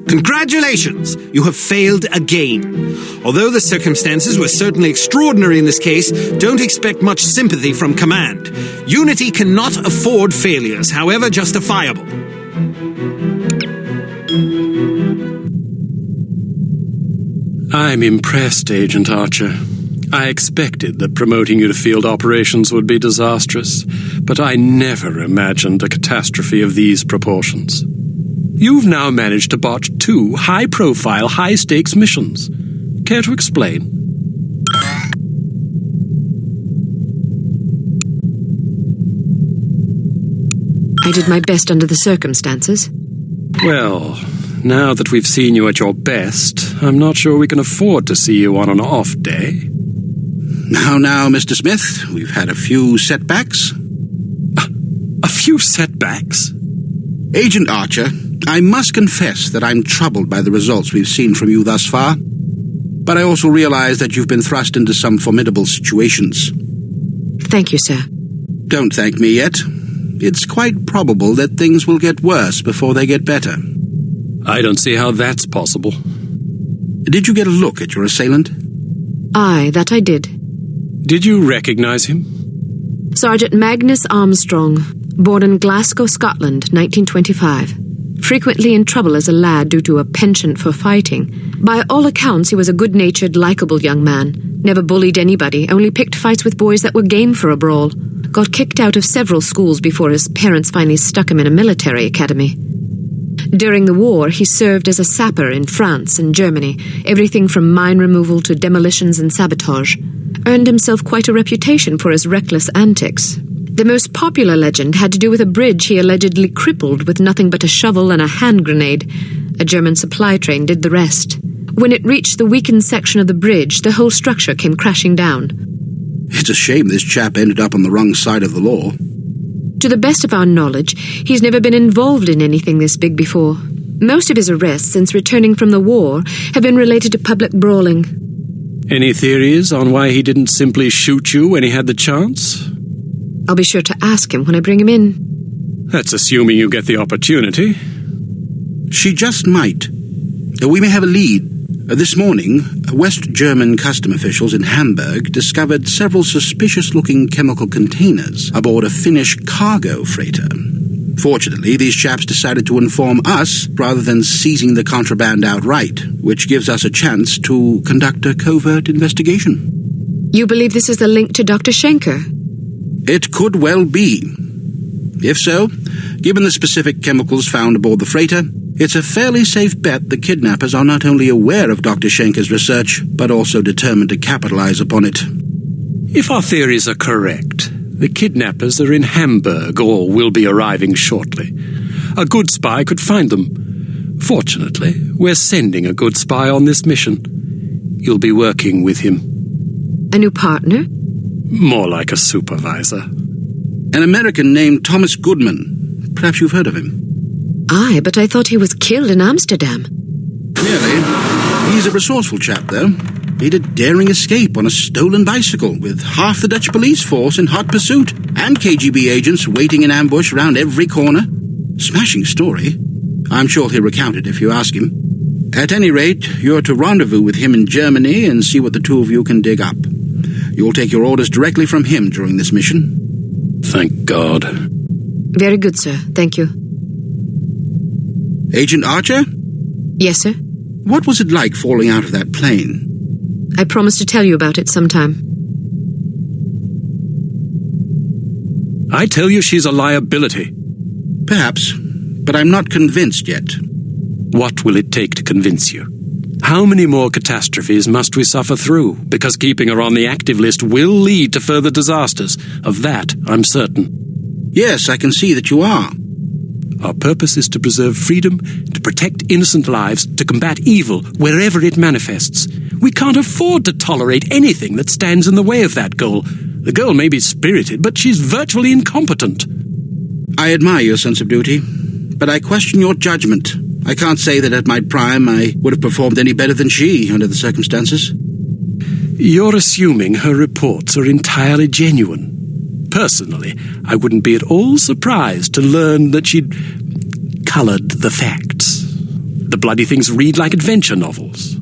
Congratulations! You have failed again. Although the circumstances were certainly extraordinary in this case, don't expect much sympathy from command. Unity cannot afford failures, however justifiable. I'm impressed, Agent Archer. I expected that promoting you to field operations would be disastrous, but I never imagined a catastrophe of these proportions. You've now managed to botch 2 high-profile, high-stakes missions. Care to explain? I did my best under the circumstances. Well, now that we've seen you at your best, I'm not sure we can afford to see you on an off day. Now, Mr. Smith, we've had a few setbacks. A few setbacks? Agent Archer, I must confess that I'm troubled by the results we've seen from you thus far. But I also realize that you've been thrust into some formidable situations. Thank you, sir. Don't thank me yet. It's quite probable that things will get worse before they get better. I don't see how that's possible. Did you get a look at your assailant? Aye, that I did. Did you recognize him? Sergeant Magnus Armstrong, born in Glasgow, Scotland, 1925. Frequently in trouble as a lad due to a penchant for fighting. By all accounts, he was a good-natured, likable young man. Never bullied anybody, only picked fights with boys that were game for a brawl. Got kicked out of several schools before his parents finally stuck him in a military academy. During the war, he served as a sapper in France and Germany, everything from mine removal to demolitions and sabotage. Earned himself quite a reputation for his reckless antics. The most popular legend had to do with a bridge he allegedly crippled with nothing but a shovel and a hand grenade. A German supply train did the rest. When it reached the weakened section of the bridge, the whole structure came crashing down. It's a shame this chap ended up on the wrong side of the law. To the best of our knowledge, he's never been involved in anything this big before. Most of his arrests since returning from the war have been related to public brawling. Any theories on why he didn't simply shoot you when he had the chance? I'll be sure to ask him when I bring him in. That's assuming you get the opportunity. She just might. We may have a lead. This morning, West German custom officials in Hamburg discovered several suspicious-looking chemical containers aboard a Finnish cargo freighter. Fortunately, these chaps decided to inform us rather than seizing the contraband outright, which gives us a chance to conduct a covert investigation. You believe this is a link to Dr. Schenker? It could well be. If so, given the specific chemicals found aboard the freighter, it's a fairly safe bet the kidnappers are not only aware of Dr. Schenker's research, but also determined to capitalize upon it. If our theories are correct, the kidnappers are in Hamburg or will be arriving shortly. A good spy could find them. Fortunately, we're sending a good spy on this mission. You'll be working with him. A new partner? More like a supervisor. An American named Thomas Goodman. Perhaps you've heard of him. Aye, but I thought he was killed in Amsterdam. Really? He's a resourceful chap, though. Made a daring escape on a stolen bicycle with half the Dutch police force in hot pursuit and KGB agents waiting in ambush round every corner. Smashing story. I'm sure he'll recount it if you ask him. At any rate, you're to rendezvous with him in Germany and see what the two of you can dig up. You'll take your orders directly from him during this mission. Thank God. Very good, sir. Thank you. Agent Archer? Yes, sir? What was it like falling out of that plane? I promise to tell you about it sometime. I tell you she's a liability. Perhaps, but I'm not convinced yet. What will it take to convince you? How many more catastrophes must we suffer through? Because keeping her on the active list will lead to further disasters. Of that, I'm certain. Yes, I can see that you are. Our purpose is to preserve freedom, to protect innocent lives, to combat evil wherever it manifests. We can't afford to tolerate anything that stands in the way of that goal. The girl may be spirited, but she's virtually incompetent. I admire your sense of duty, but I question your judgment. I can't say that at my prime I would have performed any better than she under the circumstances. You're assuming her reports are entirely genuine. Personally, I wouldn't be at all surprised to learn that she'd coloured the facts. The bloody things read like adventure novels.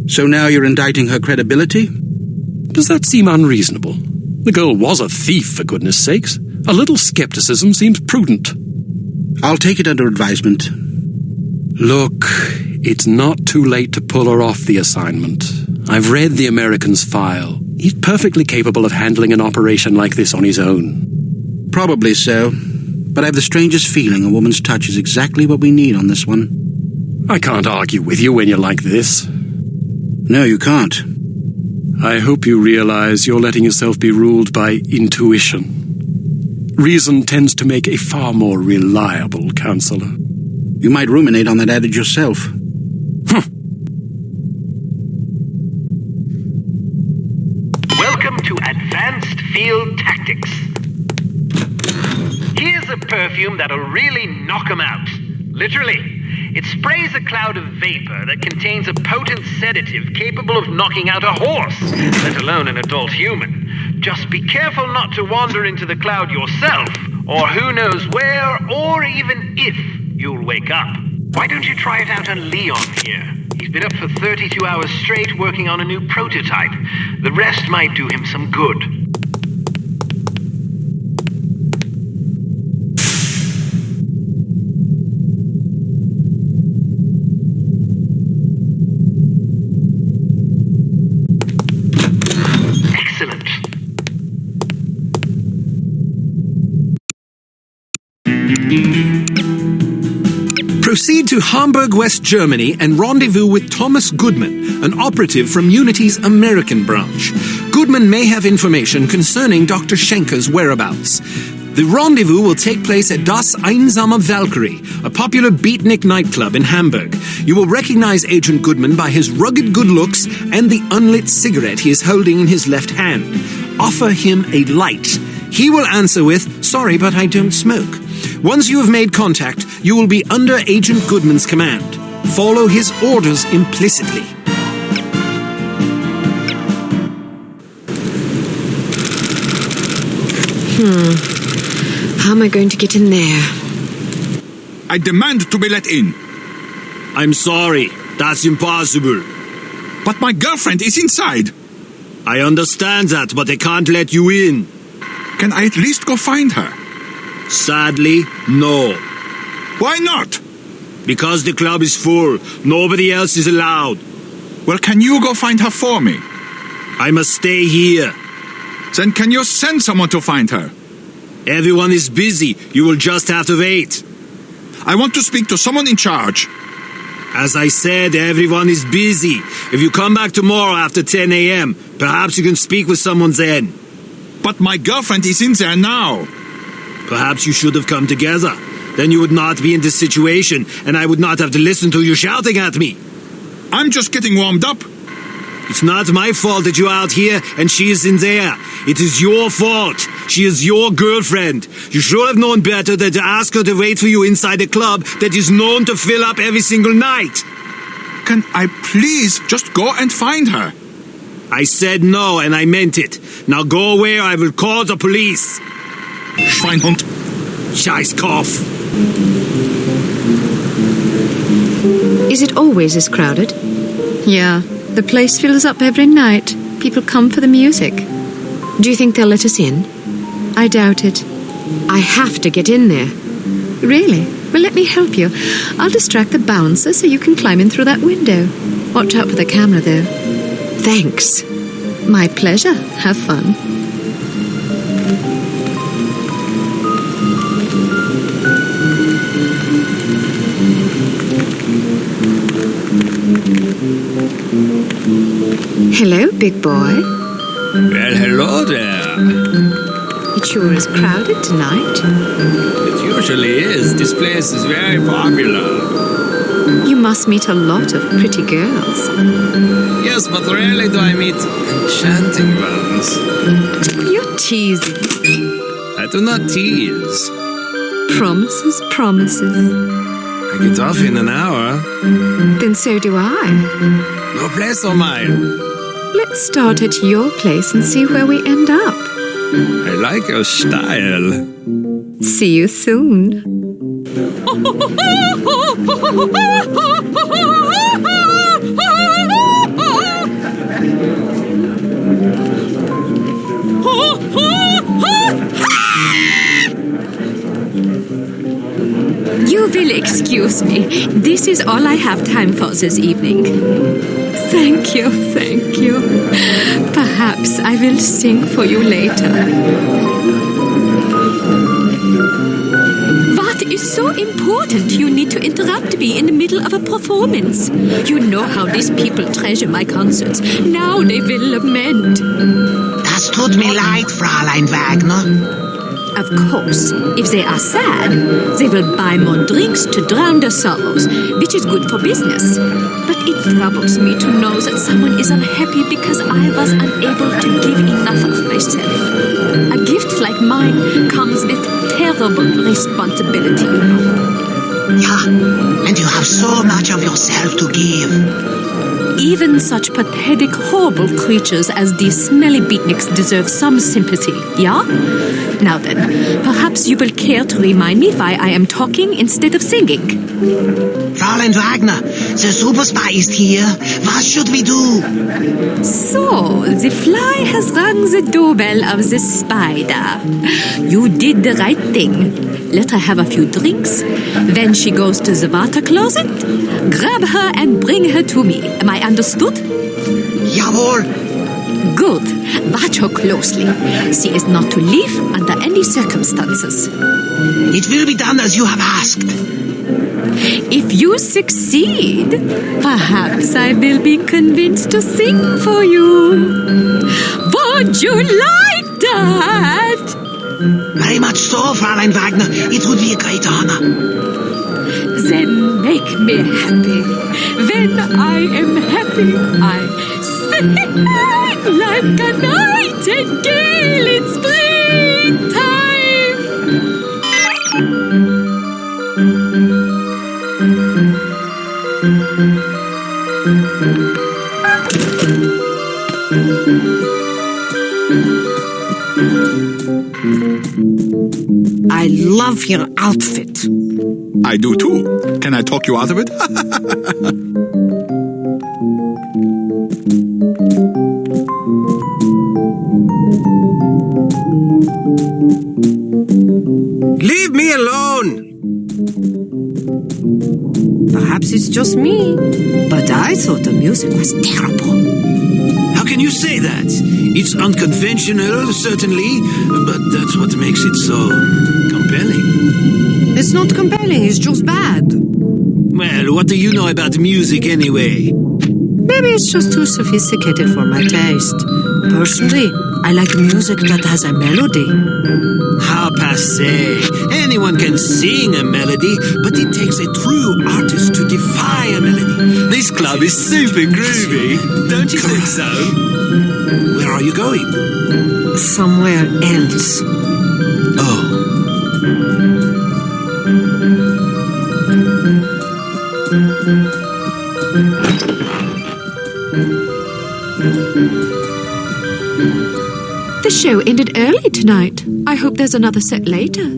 So now you're indicting her credibility? Does that seem unreasonable? The girl was a thief, for goodness sakes. A little skepticism seems prudent. I'll take it under advisement. Look, it's not too late to pull her off the assignment. I've read the American's file. He's perfectly capable of handling an operation like this on his own. Probably so. But I have the strangest feeling a woman's touch is exactly what we need on this one. I can't argue with you when you're like this. No, you can't. I hope you realize you're letting yourself be ruled by intuition. Reason tends to make a far more reliable counselor. You might ruminate on that adage yourself. Welcome to Advanced Field Tactics. Here's a perfume that'll really knock 'em out. Literally. It sprays a cloud of vapor that contains a potent sedative capable of knocking out a horse, let alone an adult human. Just be careful not to wander into the cloud yourself, or who knows where, or even if you'll wake up. Why don't you try it out on Leon here? He's been up for 32 hours straight working on a new prototype. The rest might do him some good. Excellent. Proceed to Hamburg, West Germany, and rendezvous with Thomas Goodman, an operative from Unity's American branch. Goodman may have information concerning Dr. Schenker's whereabouts. The rendezvous will take place at Das Einsame Valkyrie, a popular beatnik nightclub in Hamburg. You will recognize Agent Goodman by his rugged good looks and the unlit cigarette he is holding in his left hand. Offer him a light. He will answer with, "Sorry, but I don't smoke." Once you have made contact, you will be under Agent Goodman's command. Follow his orders implicitly. How am I going to get in there? I demand to be let in. I'm sorry, that's impossible. But my girlfriend is inside. I understand that, but I can't let you in. Can I at least go find her? Sadly, no. Why not? Because the club is full. Nobody else is allowed. Well, can you go find her for me? I must stay here. Then can you send someone to find her? Everyone is busy. You will just have to wait. I want to speak to someone in charge. As I said, everyone is busy. If you come back tomorrow after 10 a.m., perhaps you can speak with someone then. But my girlfriend is in there now. Perhaps you should have come together. Then you would not be in this situation, and I would not have to listen to you shouting at me. I'm just getting warmed up. It's not my fault that you're out here and she is in there. It is your fault. She is your girlfriend. You should have known better than to ask her to wait for you inside a club that is known to fill up every single night. Can I please just go and find her? I said no, and I meant it. Now go away or I will call the police. Schweinhund. Scheißkopf. Is it always this crowded? Yeah, the place fills up every night. People come for the music. Do you think they'll let us in? I doubt it. I have to get in there. Really? Well, let me help you. I'll distract the bouncer so you can climb in through that window. Watch out for the camera, though. Thanks. My pleasure. Have fun. Hello, big boy. Well, hello there. It sure is crowded tonight. It usually is. This place is very popular. You must meet a lot of pretty girls. Yes, but rarely do I meet enchanting ones. You're teasing. I do not tease. Promises, promises. I get off in an hour. Then so do I. No place or mine. Let's start at your place and see where we end up. I like your style. See you soon. You will excuse me. This is all I have time for this evening. Thank you, thank you. Perhaps I will sing for you later. What is so important you need to interrupt me in the middle of a performance? You know how these people treasure my concerts. Now they will lament. Das tut mir leid, Fräulein Wagner. Of course, if they are sad, they will buy more drinks to drown their sorrows, which is good for business. But it troubles me to know that someone is unhappy because I was unable to give enough of myself. A gift like mine comes with terrible responsibility, you know. Yeah, and you have so much of yourself to give. Even such pathetic, horrible creatures as these smelly beatniks deserve some sympathy, yeah? Now then, perhaps you will care to remind me why I am talking instead of singing. Fräulein Wagner, the superspy is here. What should we do? So, the fly has rung the doorbell of the spider. You did the right thing. Let her have a few drinks. Then she goes to the water closet. Grab her and bring her to me. Am I understood? Jawohl. Good. Watch her closely. She is not to leave under any circumstances. It will be done as you have asked. If you succeed, perhaps I will be convinced to sing for you. Would you like that? Very much so, Fräulein Wagner. It would be a great honor. Then make me happy. When I am happy, I sing like a nightingale in springtime. I love your outfit. I do too. Can I talk you out of it? Leave me alone! Perhaps it's just me, but I thought the music was terrible. How can you say that? It's unconventional, certainly, but that's what makes it so compelling. It's not compelling, it's just bad. Well, what do you know about music anyway? Maybe it's just too sophisticated for my taste. Personally, I like music that has a melody. How passé. Anyone can sing a melody, but it takes a true artist to defy a melody. This club is super groovy. Don't you think so? Where are you going? Somewhere else. Oh. The show ended early tonight. I hope there's another set later.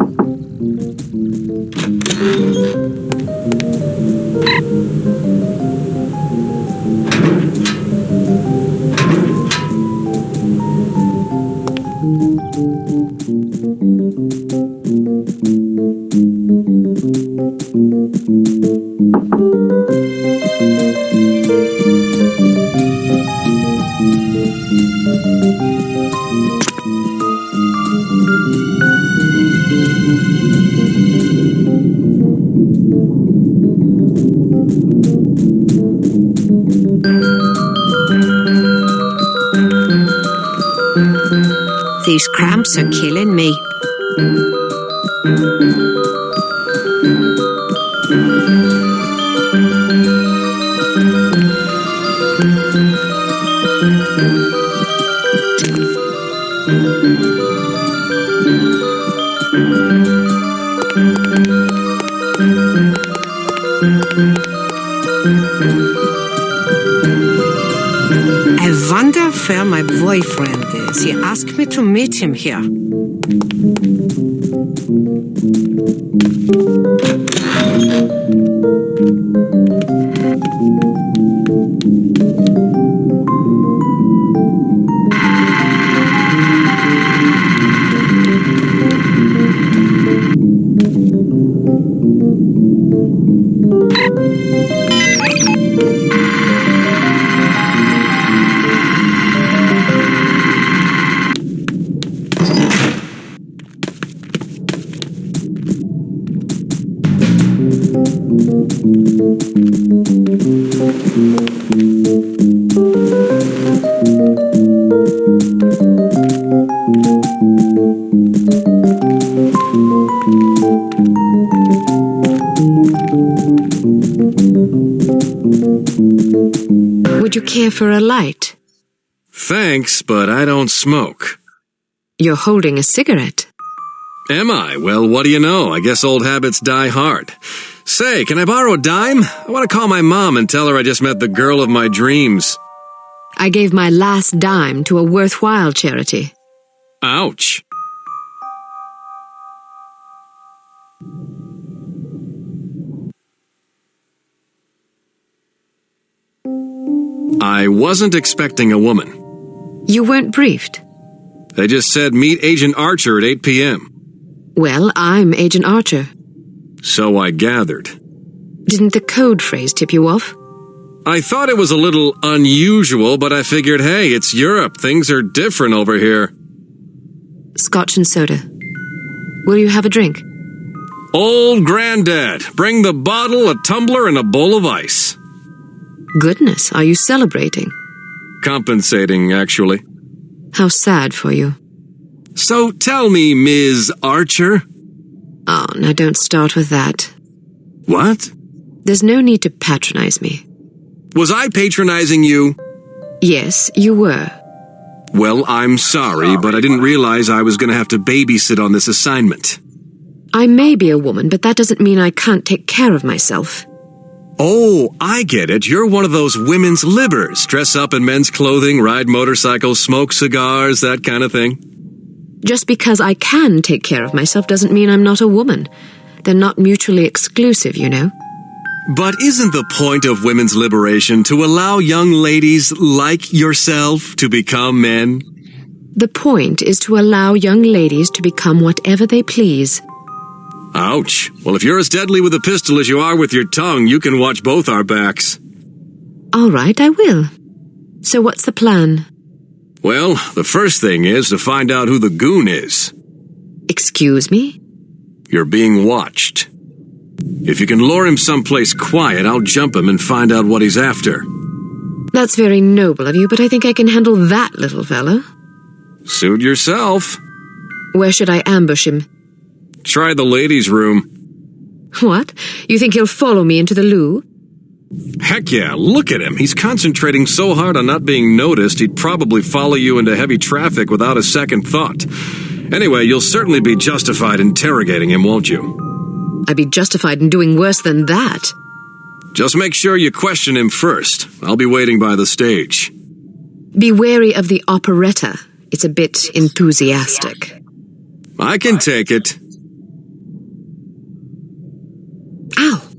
These cramps are killing me. I wonder where my boyfriend is. He asked me to meet him here. Would you care for a light? Thanks, but I don't smoke. You're holding a cigarette. Am I? Well, what do you know? I guess old habits die hard. Say, can I borrow a dime? I want to call my mom and tell her I just met the girl of my dreams. I gave my last dime to a worthwhile charity. Ouch. I wasn't expecting a woman. You weren't briefed. They just said meet Agent Archer at 8 p.m. Well, I'm Agent Archer. So I gathered. Didn't the code phrase tip you off? I thought it was a little unusual, but I figured, hey, it's Europe. Things are different over here. Scotch and soda. Will you have a drink? Old Granddad, bring the bottle, a tumbler, and a bowl of ice. Goodness, are you celebrating? Compensating, actually. How sad for you. So tell me, Ms. Archer. Oh, now don't start with that. What? There's no need to patronize me. Was I patronizing you? Yes, you were. Well, I'm sorry, but I didn't realize I was going to have to babysit on this assignment. I may be a woman, but that doesn't mean I can't take care of myself. Oh, I get it. You're one of those women's libbers. Dress up in men's clothing, ride motorcycles, smoke cigars, that kind of thing. Just because I can take care of myself doesn't mean I'm not a woman. They're not mutually exclusive, you know. But isn't the point of women's liberation to allow young ladies like yourself to become men? The point is to allow young ladies to become whatever they please. Ouch. Well, if you're as deadly with a pistol as you are with your tongue, you can watch both our backs. All right, I will. So what's the plan? Well, the first thing is to find out who the goon is. Excuse me? You're being watched. If you can lure him someplace quiet, I'll jump him and find out what he's after. That's very noble of you, but I think I can handle that little fella. Suit yourself. Where should I ambush him? Try the ladies' room. What? You think he'll follow me into the loo? Heck yeah, look at him. He's concentrating so hard on not being noticed, he'd probably follow you into heavy traffic without a second thought. Anyway, you'll certainly be justified interrogating him, won't you? I'd be justified in doing worse than that. Just make sure you question him first. I'll be waiting by the stage. Be wary of the operetta. It's a bit enthusiastic. I can take it. Ow!